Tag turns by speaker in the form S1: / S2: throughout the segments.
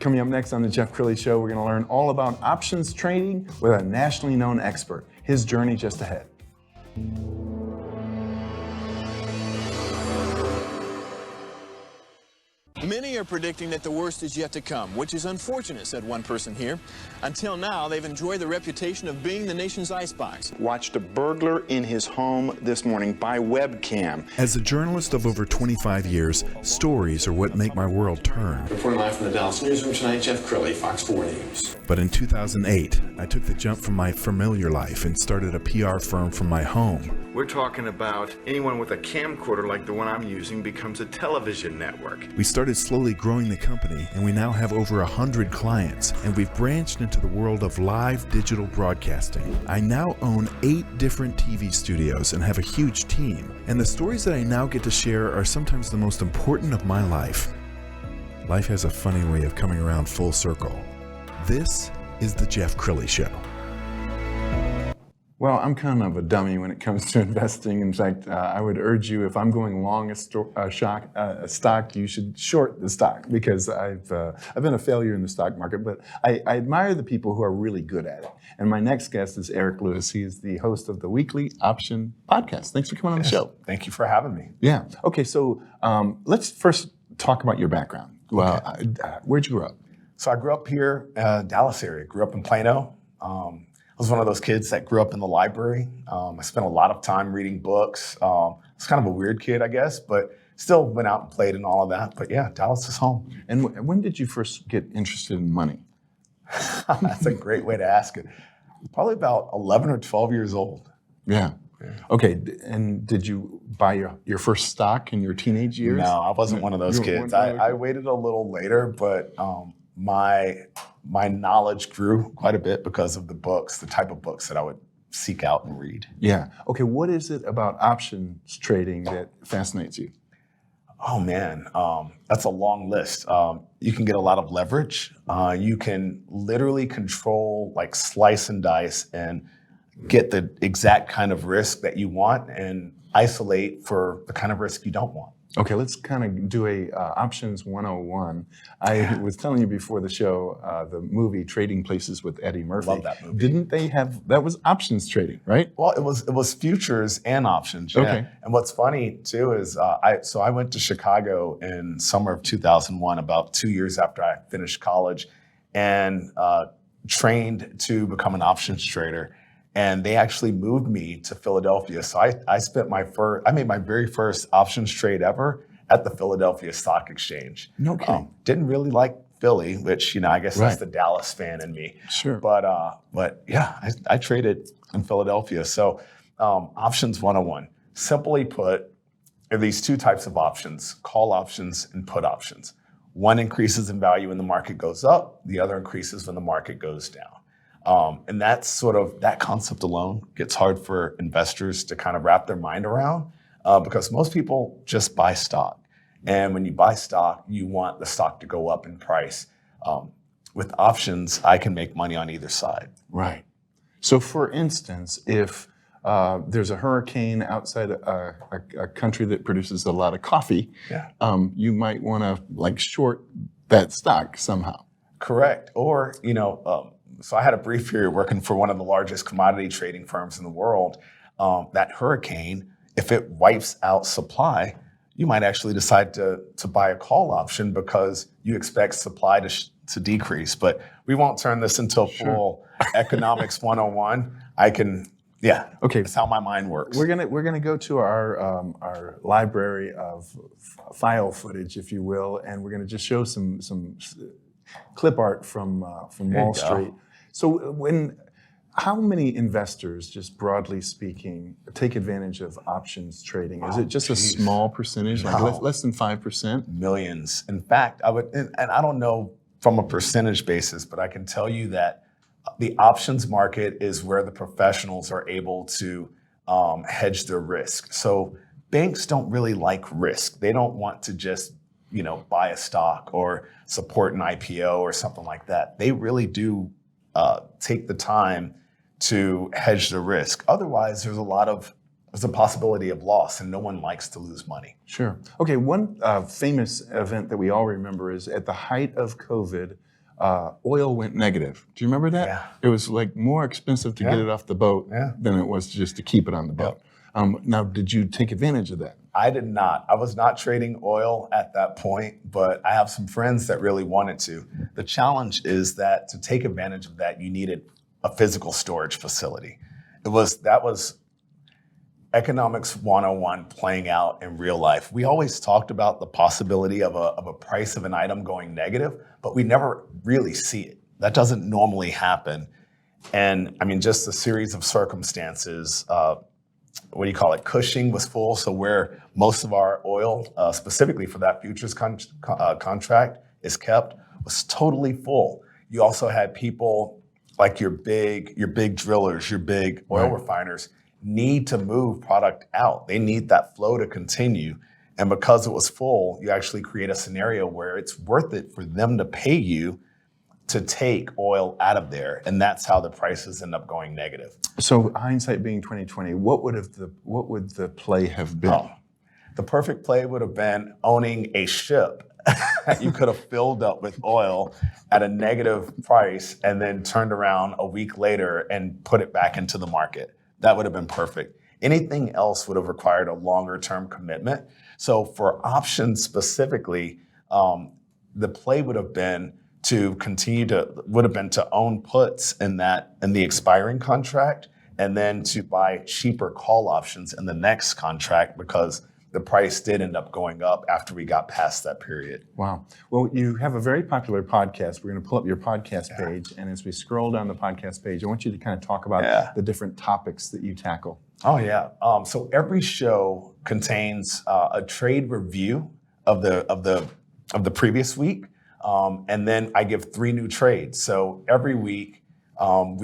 S1: Coming up next on the Jeff Crilley Show, we're going to learn all about options trading with a nationally known expert. His journey just ahead.
S2: Many are predicting that the worst is yet to come, which is unfortunate, said one person here. Until now, they've enjoyed the reputation of being the nation's icebox.
S1: Watched a burglar in his home this morning by webcam.
S3: As a journalist of over 25 years, stories are what make my world turn.
S2: Reporting live from the Dallas newsroom tonight, Jeff Crilley, Fox 4 News.
S3: But in 2008, I took the jump from my familiar life and started a PR firm from my home.
S4: We're talking about anyone with a camcorder like the one I'm using becomes a television network.
S3: We started slowly growing the company, and we now have over 100 clients, and we've branched into the world of live digital broadcasting. I now own 8 different TV studios and have a huge team, and the stories that I now get to share are sometimes the most important of my life. Life has a funny way of coming around full circle. This is the Jeff Crilley Show.
S1: Well, I'm kind of a dummy when it comes to investing. In fact, I would urge you, if I'm going long a stock, you should short the stock, because I've been a failure in the stock market, but I admire the people who are really good at it. And my next guest is Eric Lewis. He is the host of the Weekly Option Podcast. Thanks for coming on the show.
S5: Thank you for having me.
S1: Yeah. Okay, so let's first talk about your background. Well, where'd you grow up?
S5: So I grew up here, Dallas area. Grew up in Plano. I was one of those kids that grew up in the library. I spent a lot of time reading books. I was kind of a weird kid, I guess, but still went out and played and all of that. But yeah, Dallas is home.
S1: And when did you first get interested in money?
S5: That's a great way to ask it. Probably about 11 or 12 years old.
S1: Yeah. Okay, and did you buy your first stock in your teenage years?
S5: No, I wasn't one of those kids. I waited a little later, but my knowledge grew quite a bit because of the books, the type of books that I would seek out and read.
S1: Yeah. Okay, what is it about options trading that fascinates you?
S5: Oh man, that's a long list. You can get a lot of leverage. You can literally control, like, slice and dice and get the exact kind of risk that you want and isolate for the kind of risk you don't want.
S1: Okay, let's kind of do a options 101. I was telling you before the show, the movie Trading Places with Eddie Murphy.
S5: Love that movie.
S1: Didn't they have, that was options trading, right?
S5: Well, it was futures and options. Yeah.
S1: Okay.
S5: And what's funny too is I went to Chicago in summer of 2001, about 2 years after I finished college, and trained to become an options trader. And they actually moved me to Philadelphia. So I made my very first options trade ever at the Philadelphia Stock Exchange.
S1: No kidding.
S5: Didn't really like Philly, which, I guess that's the Dallas fan in me.
S1: Sure.
S5: But yeah, I traded in Philadelphia. So options 101. Simply put, there are these 2 types of options: call options and put options. One increases in value when the market goes up. The other increases when the market goes down. And that's sort of, that concept alone gets hard for investors to kind of wrap their mind around, because most people just buy stock. And when you buy stock, you want the stock to go up in price. With options, I can make money on either side.
S1: Right. So for instance, if there's a hurricane outside a country that produces a lot of coffee, you might want to short that stock somehow.
S5: Correct. Or, so I had a brief period working for one of the largest commodity trading firms in the world. That hurricane, if it wipes out supply, you might actually decide to buy a call option because you expect supply to decrease. But we won't turn this into a full economics 101. Okay. That's how my mind works.
S1: We're gonna go to our library of file footage, if you will, and we're gonna just show some clip art from Wall Street. So how many investors, just broadly speaking, take advantage of options trading? Is it just a small percentage, like less than 5%?
S5: Millions. In fact, and I don't know from a percentage basis, but I can tell you that the options market is where the professionals are able to hedge their risk. So banks don't really like risk. They don't want to just buy a stock or support an IPO or something like that. They really do take the time to hedge the risk. Otherwise, there's a possibility of loss, and no one likes to lose money.
S1: Sure. Okay, one famous event that we all remember is at the height of COVID, oil went negative. Do you remember that?
S5: Yeah.
S1: It was like more expensive to get it off the boat than it was just to keep it on the boat. Now, did you take advantage of that?
S5: I did not. I was not trading oil at that point, but I have some friends that really wanted to. The challenge is that to take advantage of that, you needed a physical storage facility. That was economics 101 playing out in real life. We always talked about the possibility of a price of an item going negative, but we never really see it. That doesn't normally happen. And I mean, just a series of circumstances, Cushing was full, so where most of our oil, specifically for that futures contract, is kept, was totally full. You also had people like your big drillers, your big oil refiners need to move product out. They need that flow to continue. And because it was full, you actually create a scenario where it's worth it for them to pay you to take oil out of there, and that's how the prices end up going negative.
S1: So hindsight being 2020, what would the play have been?
S5: Oh, the perfect play would have been owning a ship that you could have filled up with oil at a negative price and then turned around a week later and put it back into the market. That would have been perfect. Anything else would have required a longer term commitment. So for options specifically, the play would have been to own puts in the expiring contract, and then to buy cheaper call options in the next contract because the price did end up going up after we got past that period.
S1: Wow. Well, you have a very popular podcast. We're going to pull up your podcast page, and as we scroll down the podcast page, I want you to kind of talk about the different topics that you tackle.
S5: Oh yeah. So every show contains a trade review of the previous week. And then I give 3 new trades. So every week I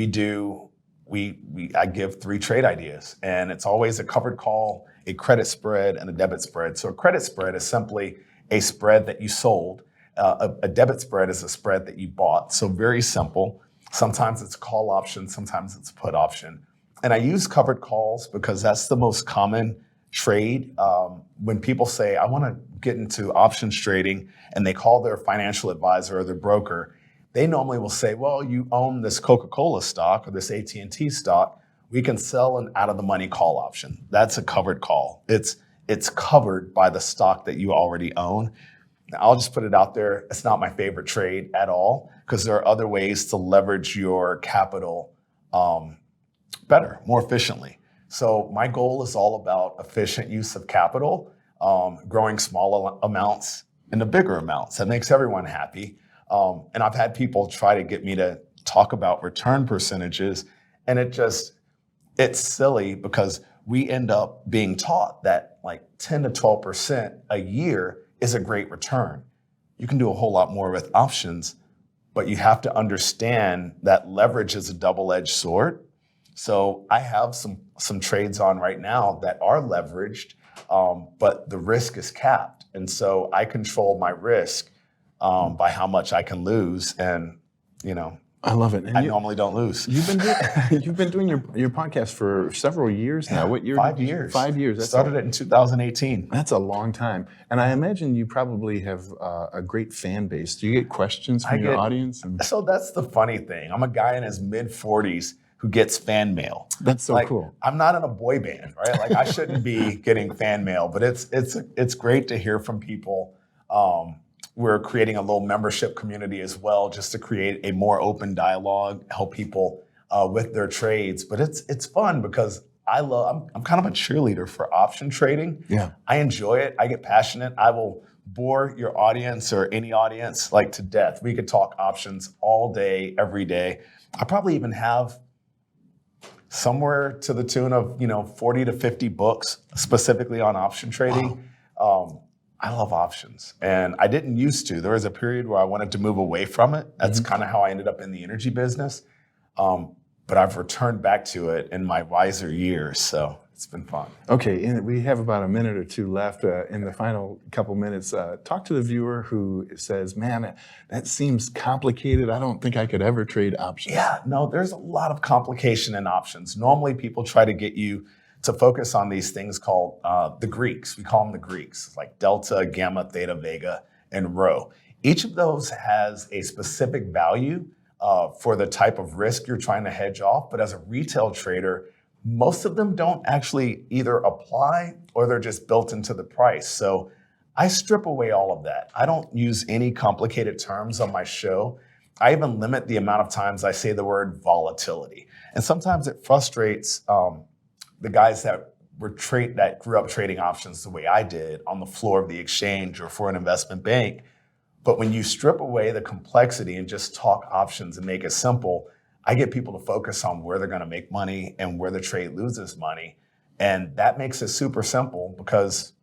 S5: give 3 trade ideas, and it's always a covered call, a credit spread, and a debit spread. So a credit spread is simply a spread that you sold. A debit spread is a spread that you bought. So very simple. Sometimes it's a call option, sometimes it's a put option. And I use covered calls because that's the most common trade. When people say, I want to get into options trading, and they call their financial advisor or their broker, they normally will say, well, you own this Coca-Cola stock or this AT&T stock. We can sell an out-of-the-money call option. That's a covered call. It's covered by the stock that you already own. Now, I'll just put it out there. It's not my favorite trade at all because there are other ways to leverage your capital better, more efficiently. So my goal is all about efficient use of capital, growing small amounts into bigger amounts. That makes everyone happy. And I've had people try to get me to talk about return percentages, and it's silly because we end up being taught that like 10 to 12% a year is a great return. You can do a whole lot more with options, but you have to understand that leverage is a double-edged sword. So I have some trades on right now that are leveraged, but the risk is capped. And so I control my risk by how much I can lose. And,
S1: I love it. And
S5: I normally don't lose.
S1: You've been doing your podcast for several years now. What year?
S5: 5 years.
S1: 5 years. That's
S5: Started it in 2018.
S1: That's a long time. And I imagine you probably have a great fan base. Do you get questions from your audience?
S5: So that's the funny thing. I'm a guy in his mid-40s who gets fan mail.
S1: That's so cool.
S5: I'm not in a boy band, right? Like I shouldn't be getting fan mail, but it's great to hear from people. We're creating a little membership community as well, just to create a more open dialogue, help people with their trades. But it's fun because I'm kind of a cheerleader for option trading.
S1: Yeah,
S5: I enjoy it. I get passionate. I will bore your audience or any audience like to death. We could talk options all day, every day. I probably even have somewhere to the tune of 40 to 50 books specifically on option trading. Wow. I love options, and I didn't used to. There was a period where I wanted to move away from it. That's kind of how I ended up in the energy business. But I've returned back to it in my wiser years, so it's been fun.
S1: Okay, and we have about a minute or two left. In the final couple minutes, talk to the viewer who says, man, that seems complicated. I don't think I could ever trade options.
S5: Yeah, no, there's a lot of complication in options. Normally, people try to get you to focus on these things called the Greeks. We call them the Greeks, like delta, gamma, theta, vega, and rho. Each of those has a specific value for the type of risk you're trying to hedge off. But as a retail trader, most of them don't actually either apply or they're just built into the price. So I strip away all of that. I don't use any complicated terms on my show. I even limit the amount of times I say the word volatility. And sometimes it frustrates the guys that grew up trading options the way I did on the floor of the exchange or for an investment bank. But when you strip away the complexity and just talk options and make it simple, I get people to focus on where they're going to make money and where the trade loses money. And that makes it super simple because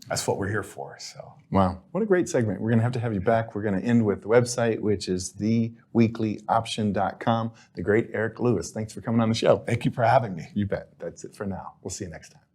S5: that's what we're here for. So,
S1: wow, what a great segment. We're going to have you back. We're going to end with the website, which is theweeklyoption.com. The great Eric Lewis. Thanks for coming on the show.
S5: thank you for having me.
S1: You bet. That's it for now. We'll see you next time.